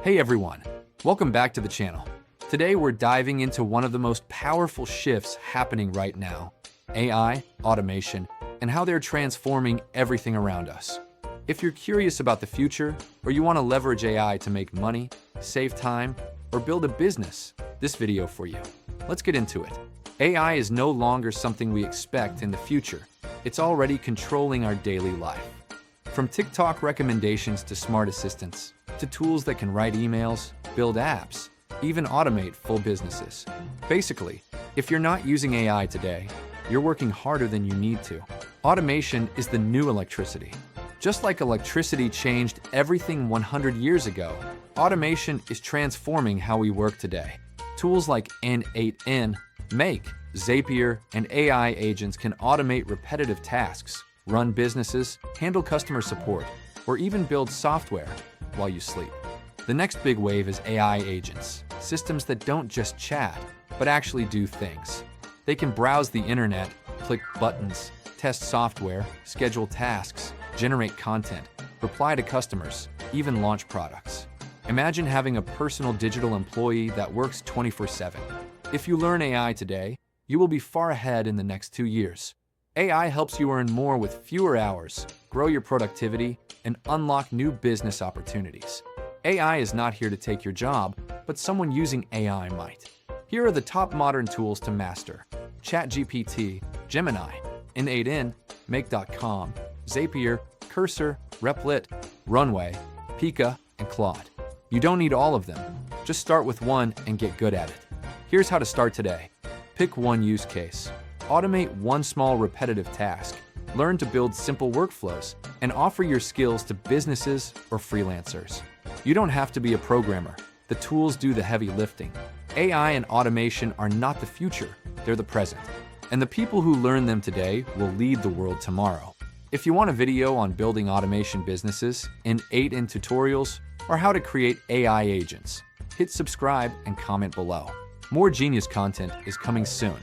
Hey everyone, welcome back to the channel. Today we're diving into one of the most powerful shifts happening right now, AI, automation, and how they're transforming everything around us. If you're curious about the future, or you want to leverage AI to make money, save time, or build a business, this video for you. Let's get into it. AI is no longer something we expect in the future. It's already controlling our daily life. From TikTok recommendations to smart assistants, to tools that can write emails, build apps, even automate full businesses. Basically, if you're not using AI today, you're working harder than you need to. Automation is the new electricity. Just like electricity changed everything 100 years ago, automation is transforming how we work today. Tools like N8N, Make, Zapier, and AI agents can automate repetitive tasks, run businesses, handle customer support, or even build software while you sleep. The next big wave is AI agents, systems that don't just chat, but actually do things. They can browse the internet, click buttons, test software, schedule tasks, generate content, reply to customers, even launch products. Imagine having a personal digital employee that works 24/7. If you learn AI today, you will be far ahead in the next 2 years. AI helps you earn more with fewer hours, grow your productivity, and unlock new business opportunities. AI is not here to take your job, but someone using AI might. Here are the top modern tools to master: ChatGPT, Gemini, N8N, Make.com, Zapier, Cursor, Replit, Runway, Pika, and Claude. You don't need all of them. Just start with one and get good at it. Here's how to start today. Pick one use case. Automate one small repetitive task. Learn to build simple workflows and offer your skills to businesses or freelancers. You don't have to be a programmer. The tools do the heavy lifting. AI and automation are not the future, they're the present. And the people who learn them today will lead the world tomorrow. If you want a video on building automation businesses, N8N tutorials, or how to create AI agents, hit subscribe and comment below. More genius content is coming soon.